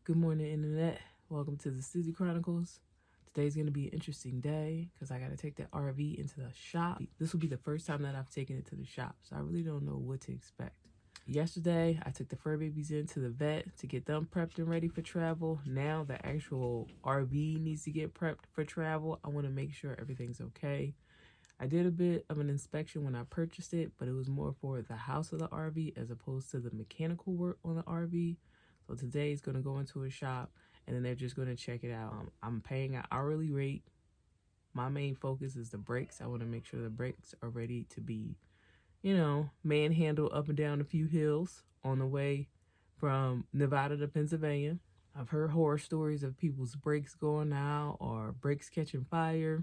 Good morning, Internet. Welcome to the City Chronicles. Today's going to be an interesting day because I got to take the RV into the shop. This will be the first time that I've taken it to the shop, so I really don't know what to expect. Yesterday, I took the fur babies into the vet to get them prepped and ready for travel. Now the actual RV needs to get prepped for travel. I want to make sure everything's okay. I did a bit of an inspection when I purchased it, but it was more for the house of the RV as opposed to the mechanical work on the RV. So today it's going to go into a shop and then they're just going to check it out. I'm paying an hourly rate. My main focus is the brakes. I want to make sure the brakes are ready to be, manhandled up and down a few hills on the way from Nevada to Pennsylvania. I've heard horror stories of people's brakes going out or brakes catching fire.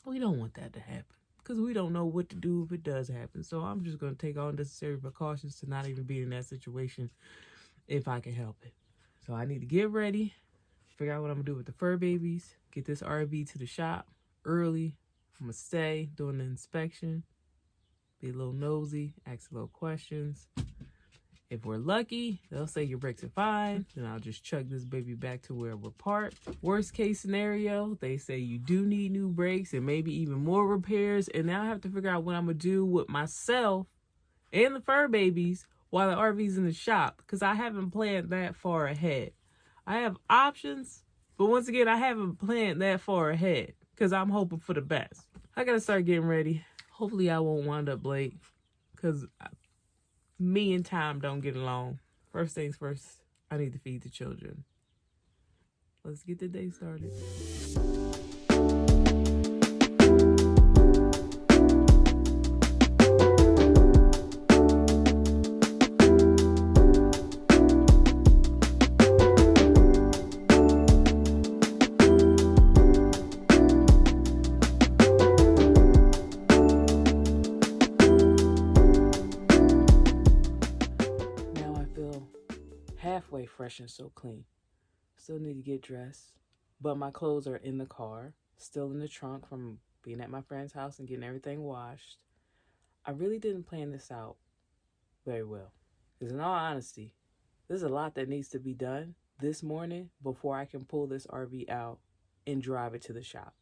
We don't want that to happen because we don't know what to do if it does happen. So I'm just going to take all necessary precautions to not even be in that situation if I can help it. So I need to get ready, figure out what I'm going to do with the fur babies, get this RV to the shop early. I'm going to stay during the inspection, be a little nosy, ask a little questions. If we're lucky, they'll say your brakes are fine. Then I'll just chug this baby back to where we're parked. Worst case scenario, they say you do need new brakes and maybe even more repairs. And now I have to figure out what I'm going to do with myself and the fur babies while the RV's in the shop, because I haven't planned that far ahead. I have options, but once again, I haven't planned that far ahead because I'm hoping for the best. I got to start getting ready. Hopefully I won't wind up late because me and time don't get along. First things first, I need to feed the children. Let's get the day started. Now I feel halfway fresh and so clean. Still need to get dressed, but my clothes are in the car, still in the trunk from being at my friend's house and getting everything washed. I really didn't plan this out very well. Because in all honesty, there's a lot that needs to be done this morning before I can pull this RV out and drive it to the shop.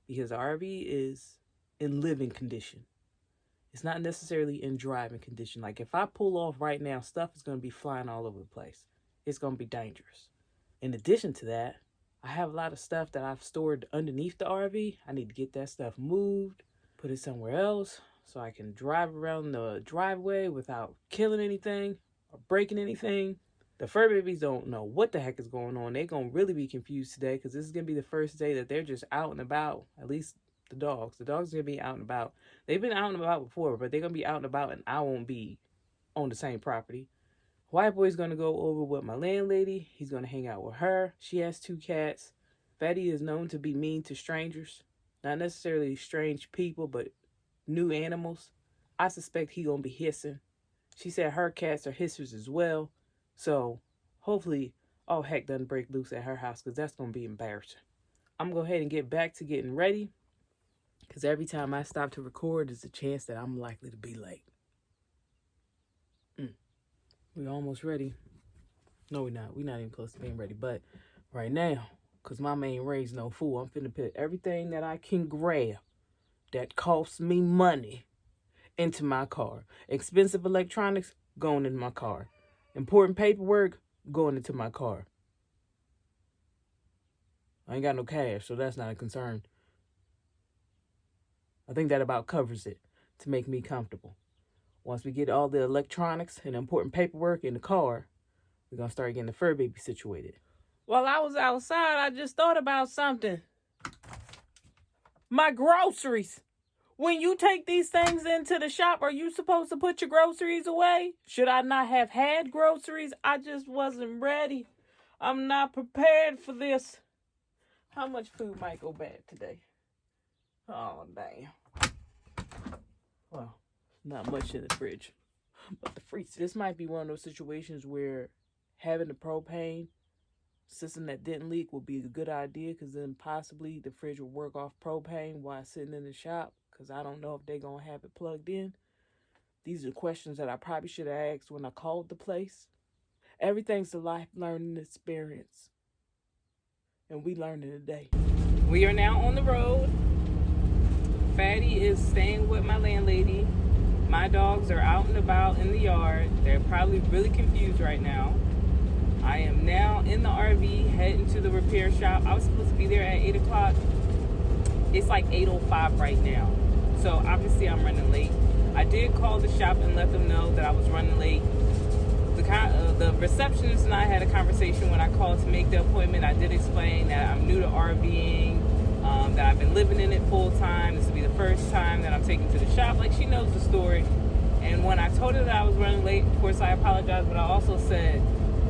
Because the RV is in living condition. It's not necessarily in driving condition. Like if I pull off right now, stuff is going to be flying all over the place. It's going to be dangerous. In addition to that, I have a lot of stuff that I've stored underneath the RV. I need to get that stuff moved, put it somewhere else so I can drive around the driveway without killing anything or breaking anything. The fur babies don't know what the heck is going on. They're going to really be confused today because this is going to be the first day that they're just out and about, at least the dogs. The dogs are going to be out and about. They've been out and about before, but they're going to be out and about and I won't be on the same property. White boy's going to go over with my landlady. He's going to hang out with her. She has 2 cats. Fatty is known to be mean to strangers. Not necessarily strange people, but new animals. I suspect he going to be hissing. She said her cats are hissers as well. So hopefully all heck doesn't break loose at her house because that's going to be embarrassing. I'm going to go ahead and get back to getting ready because every time I stop to record, there's a chance that I'm likely to be late. We're almost ready. No, we're not. We're not even close to being ready. But right now, because my main raised no fool, I'm finna put everything that I can grab that costs me money into my car. Expensive electronics going in my car. Important paperwork going into my car. I ain't got no cash, so that's not a concern. I think that about covers it to make me comfortable. Once we get all the electronics and important paperwork in the car, we're going to start getting the fur baby situated. While I was outside, I just thought about something. My groceries. When you take these things into the shop, are you supposed to put your groceries away? Should I not have had groceries? I just wasn't ready. I'm not prepared for this. How much food might go bad today? Oh, damn. Well, not much in the fridge. But the freezer. This might be one of those situations where having the propane system that didn't leak would be a good idea because then possibly the fridge will work off propane while sitting in the shop because I don't know if they're going to have it plugged in. These are questions that I probably should have asked when I called the place. Everything's a life learning experience, and we learned it today. We are now on the road. Fatty is staying with my landlady. My dogs are out and about in the yard. They're probably really confused right now. I am now in the RV heading to the repair shop. I was supposed to be there at 8 o'clock. It's like 8:05 right now. So obviously I'm running late. I did call the shop and let them know that I was running late. The receptionist and I had a conversation when I called to make the appointment. I did explain that I'm new to RVing, that I've been living in it full time. This will be the first time that I'm taking to the shop. Like, she knows the story. And when I told her that I was running late, of course I apologized, but I also said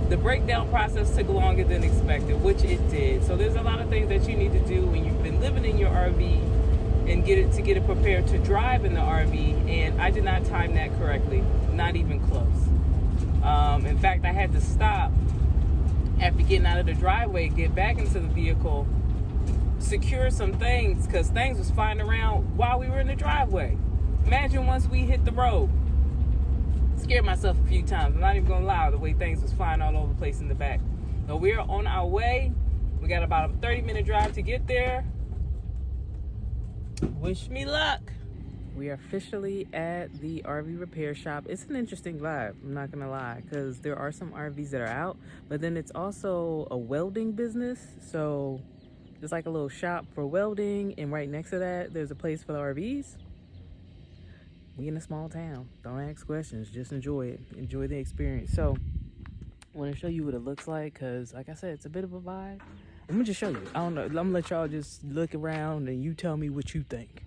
the breakdown process took longer than expected, which it did. So there's a lot of things that you need to do when you've been living in your RV and get it prepared to drive in the RV. And I did not time that correctly, not even close. In fact, I had to stop after getting out of the driveway, get back into the vehicle, secure some things, because things was flying around while we were in the driveway. Imagine once we hit the road. Scared myself a few times. I'm not even gonna lie, the way things was flying all over the place in the back. So we're on our way. We got about a 30-minute drive to get there. Wish me luck. We are officially at the RV repair shop. It's an interesting vibe, I'm not gonna lie, because there are some RVs that are out, but then it's also a welding business. So it's like a little shop for welding, and right next to that, there's a place for the RVs. We in a small town. Don't ask questions, just enjoy it. Enjoy the experience. So I want to show you what it looks like, because like I said, it's a bit of a vibe. I'm gonna just show you. I don't know, I'm gonna let y'all just look around and you tell me what you think.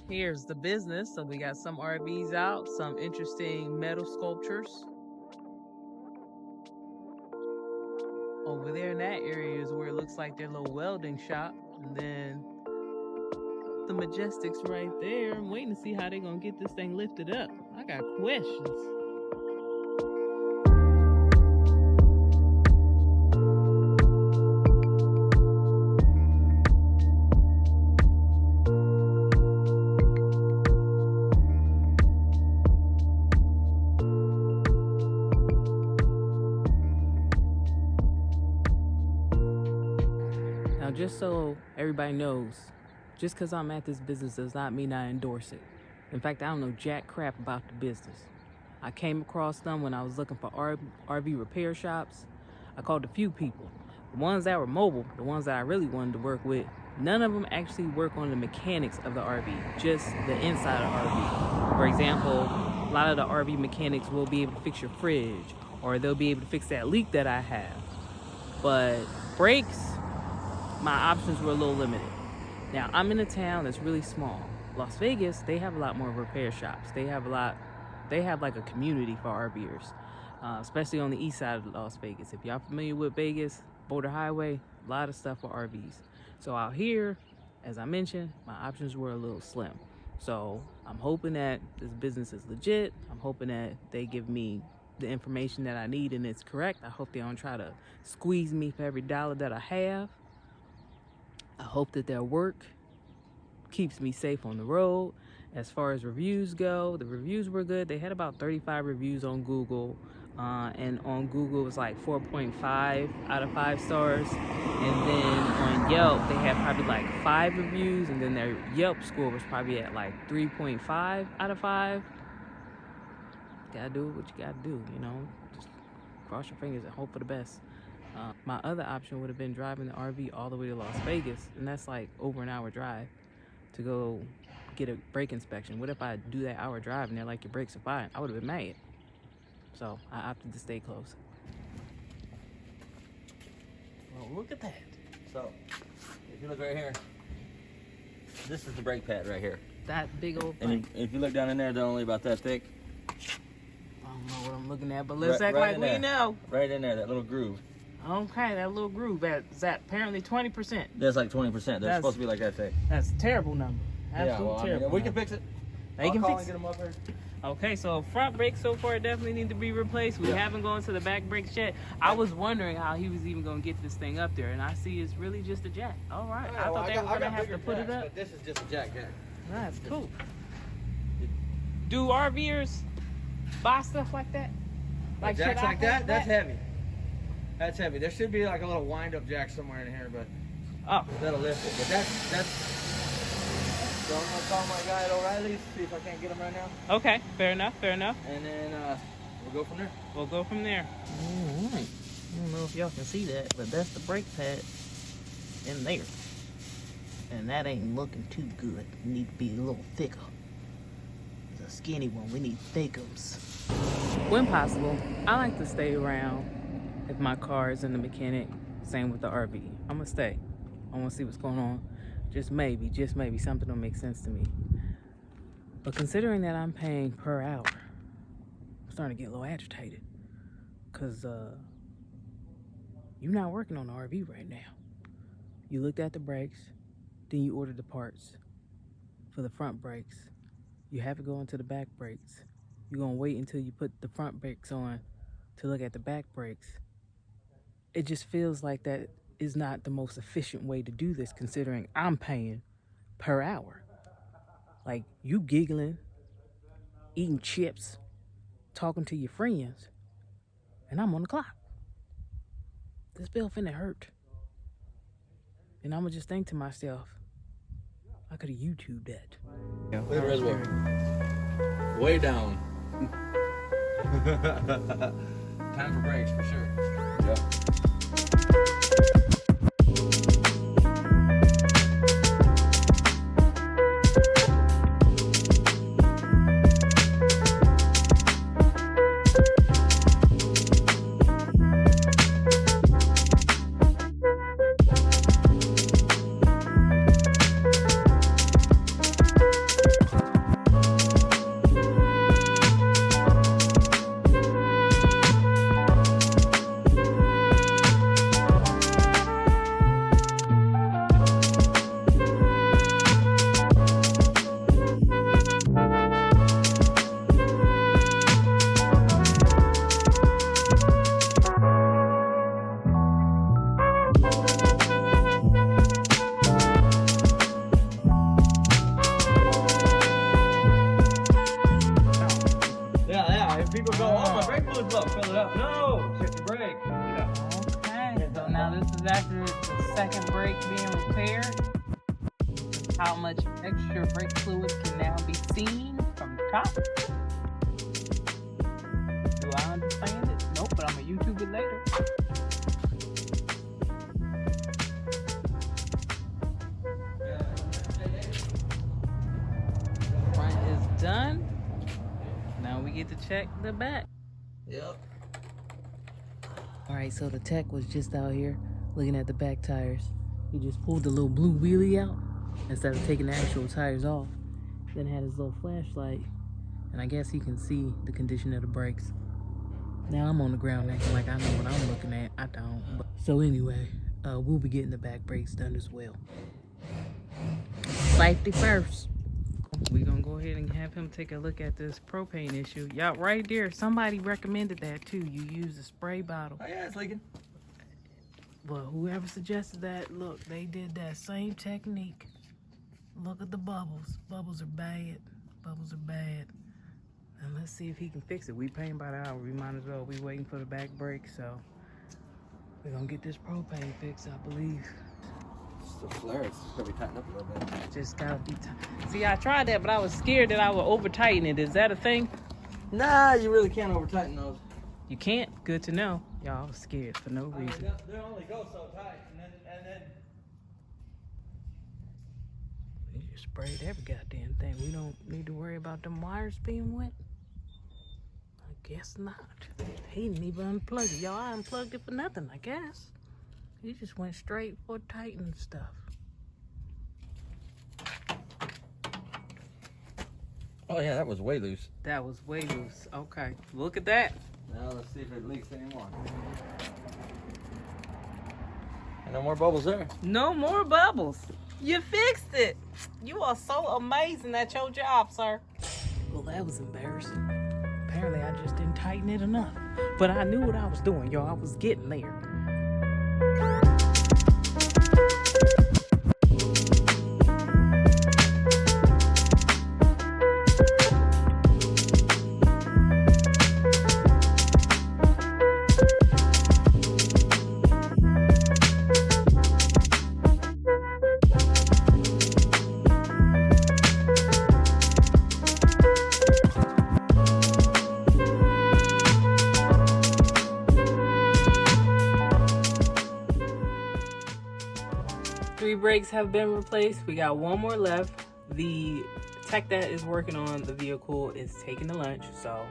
Here's the business. So we got some RVs out, some interesting metal sculptures. Over there in that area is where it looks like their little welding shop. And then the Majestics right there. I'm waiting to see how they're gonna get this thing lifted up. I got questions. Now, just so everybody knows, just because I'm at this business does not mean I endorse it. In fact, I don't know jack crap about the business. I came across them when I was looking for RV repair shops. I called a few people. The ones that were mobile, the ones that I really wanted to work with, none of them actually work on the mechanics of the RV, just the inside of the RV. For example, a lot of the RV mechanics will be able to fix your fridge, or they'll be able to fix that leak that I have. But brakes, my options were a little limited. Now, I'm in a town that's really small. Las Vegas, they have a lot more repair shops. They have like a community for RVers, especially on the east side of Las Vegas. If y'all familiar with Vegas, Boulder Highway, a lot of stuff for RVs. So out here, as I mentioned, my options were a little slim. So I'm hoping that this business is legit. I'm hoping that they give me the information that I need and it's correct. I hope they don't try to squeeze me for every dollar that I have. I hope that their work keeps me safe on the road. As far as reviews go, the reviews were good. They had about 35 reviews on Google. And on Google, it was like 4.5 out of 5 stars. And then on Yelp, they had probably like 5 reviews. And then their Yelp score was probably at like 3.5 out of 5. Gotta do what you gotta do, you know. Just cross your fingers and hope for the best. My other option would have been driving the RV all the way to Las Vegas, and that's like over an hour drive to go get a brake inspection. What if I do that hour drive and they're like, your brakes are fine? I would have been mad. So I opted to stay close. Well, look at that. So, if you look right here, this is the brake pad right here. That big old thing. And if you look down in there, they're only about that thick. I don't know what I'm looking at, but let's act like we know. Right in there, that little groove. Okay, that little groove. Is that apparently 20%? That's like 20%. They're supposed to be like that thick. That's a terrible number. Absolutely terrible. We can fix it. They can fix it. Get them up here. Okay, so front brakes so far definitely need to be replaced. We haven't gone to the back brakes yet. I was wondering how he was even going to get this thing up there, and I see it's really just a jack. All right, I thought they were going to have to put it up. But this is just a jack. That's cool. Do RVers buy stuff like that? Like jacks like that? That's heavy. That's heavy. There should be like a little wind-up jack somewhere in here, but that'll lift it. But that's. So I'm gonna call my guy at O'Reilly's, see if I can't get him right now. Okay, fair enough, fair enough. And then we'll go from there. We'll go from there. All right. I don't know if y'all can see that, but that's the brake pad in there. And that ain't looking too good. It need to be a little thicker. It's a skinny one. We need thickums. When possible, I like to stay around if my car is in the mechanic. Same with the RV. I'm gonna stay. I wanna see what's going on. Just maybe something will make sense to me. But considering that I'm paying per hour, I'm starting to get a little agitated. Cause you're not working on the RV right now. You looked at the brakes, then you ordered the parts for the front brakes. You have to go into the back brakes. You're gonna wait until you put the front brakes on to look at the back brakes. It just feels like that is not the most efficient way to do this, considering I'm paying per hour. Like, you giggling, eating chips, talking to your friends, and I'm on the clock. This bill finna hurt. And I'ma just think to myself, I could've YouTubed that. Look at the reservoir. Way down. Time for brakes for sure. Yep. People go, oh, my brake fluid's low, fill it up. No, shift the brake. Okay, so now this is after the second brake being repaired. How much extra brake fluid can now be seen from the top? Do I understand it? Nope, but I'm gonna YouTube it later. Front is done. Now we get to check the back. Yep. All right, so the tech was just out here looking at the back tires. He just pulled the little blue wheelie out instead of taking the actual tires off. Then had his little flashlight, and I guess he can see the condition of the brakes. Now I'm on the ground acting like I know what I'm looking at. I don't. So anyway, we'll be getting the back brakes done as well. Safety first. We're gonna go ahead and have him take a look at this propane issue. Y'all, right there, somebody recommended that too. You use a spray bottle. Oh yeah, it's leaking. Well, whoever suggested that, look, they did that same technique. Look at the bubbles. Bubbles are bad. Bubbles are bad. And let's see if he can fix it. We paying by the hour. We might as well be waiting for the back brake. So we're gonna get this propane fixed, I believe. The flare is gonna be tightened up a little bit. Just gotta be tight. See, I tried that, but I was scared that I would over tighten it. Is that a thing? Nah, you really can't over tighten those. You can't? Good to know. Y'all was scared for no reason. They only go so tight, and then. You just sprayed every goddamn thing. We don't need to worry about them wires being wet. I guess not. He didn't even unplug it. Y'all, I unplugged it for nothing, I guess. He just went straight for tightening stuff. Oh yeah, that was way loose. That was way loose. Okay, look at that. Now let's see if it leaks anymore. And no more bubbles there. No more bubbles. You fixed it. You are so amazing at your job, sir. Well, that was embarrassing. Apparently, I just didn't tighten it enough. But I knew what I was doing, y'all. I was getting there. 3 brakes have been replaced. We got 1 more left. The tech that is working on the vehicle is taking the lunch, so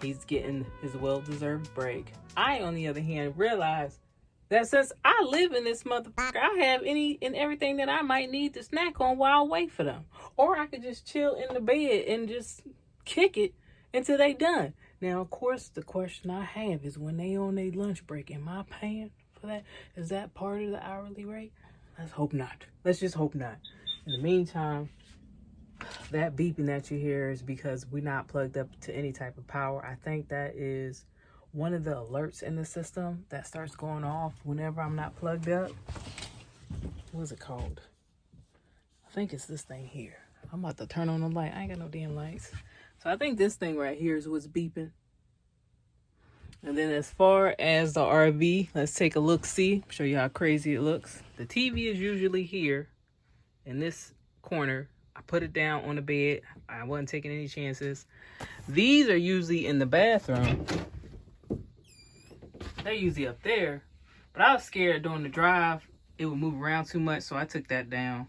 he's getting his well-deserved break. I, on the other hand, realized that since I live in this motherfucker, I have any and everything that I might need to snack on while I wait for them. Or I could just chill in the bed and just kick it until they done. Now, of course, the question I have is when they on their lunch break, am I paying for that? Is that part of the hourly rate? Let's hope not. Let's just hope not. In the meantime, that beeping that you hear is because we're not plugged up to any type of power. I think that is one of the alerts in the system that starts going off whenever I'm not plugged up. What is it called? I think it's this thing here. I'm about to turn on the light. I ain't got no damn lights. So I think this thing right here is what's beeping. And then as far as the RV, let's take a look-see. Show you how crazy it looks. The TV is usually here in this corner. I put it down on the bed. I wasn't taking any chances. These are usually in the bathroom. They're usually up there. But I was scared during the drive it would move around too much, so I took that down.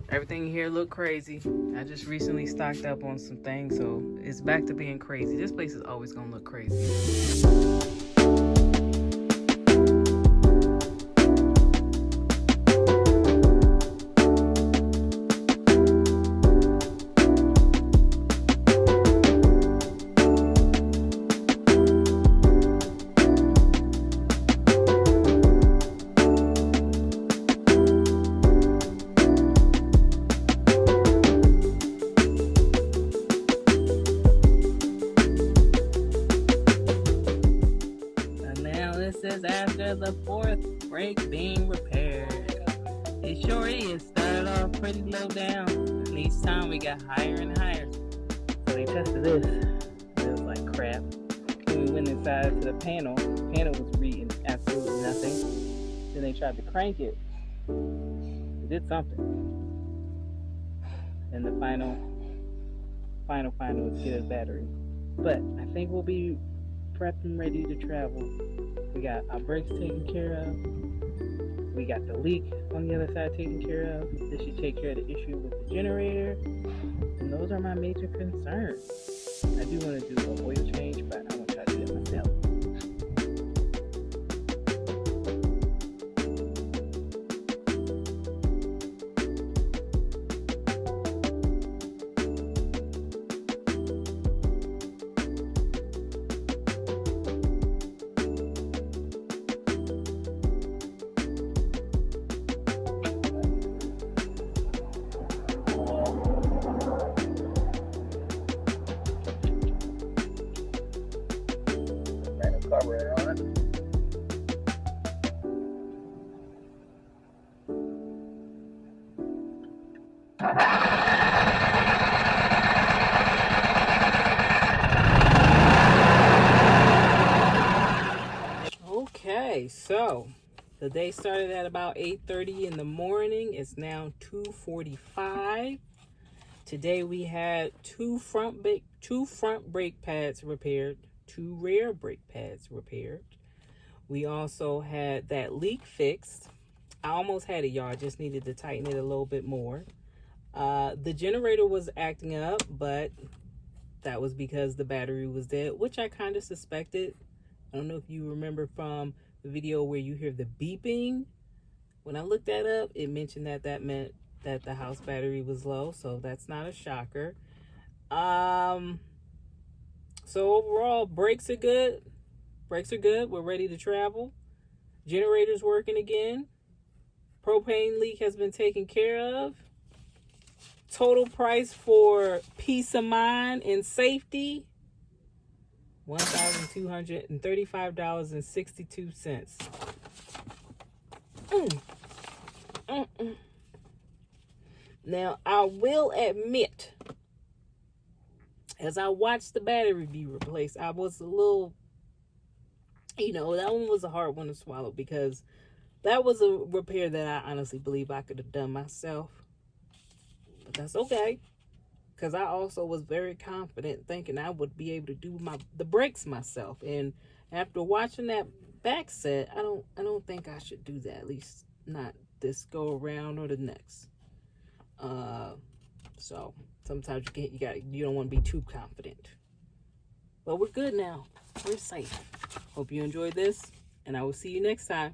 Everything here look crazy. I just recently stocked up on some things, so it's back to being crazy. This place is always gonna look crazy. After the 4th brake being repaired. It sure is. Started off pretty low down, and each time we got higher and higher. So they tested this. It was like crap. When we went inside to the panel was reading absolutely nothing. Then they tried to crank it. It did something. And the final was get a battery. But I think we'll be prepped and ready to travel. We got our brakes taken care of. We got the leak on the other side taken care of. This should take care of the issue with the generator. And those are my major concerns. I do want to do an oil change, but I want to try to do that myself. Cover on it. Okay, so the day started at about 8:30 in the morning. It's now 2:45. Today we had two front brake pads repaired. 2 rear brake pads repaired. We also had that leak fixed. I almost had it, y'all. I just needed to tighten it a little bit more. The generator was acting up, but that was because the battery was dead, which I kind of suspected. I don't know if you remember from the video where you hear the beeping. When I looked that up, it mentioned that meant that the house battery was low, so that's not a shocker. So overall, brakes are good. We're ready to travel. Generator's working again. Propane leak has been taken care of. Total price for peace of mind and safety, $1,235.62. Now, I will admit, as I watched the battery be replaced, I was a little, that one was a hard one to swallow because that was a repair that I honestly believe I could have done myself. But that's okay, because I also was very confident thinking I would be able to do the brakes myself. And after watching that fact set, I don't think I should do that. At least not this go around or the next. So sometimes you don't want to be too confident. But we're good now. We're safe. Hope you enjoyed this, and I will see you next time.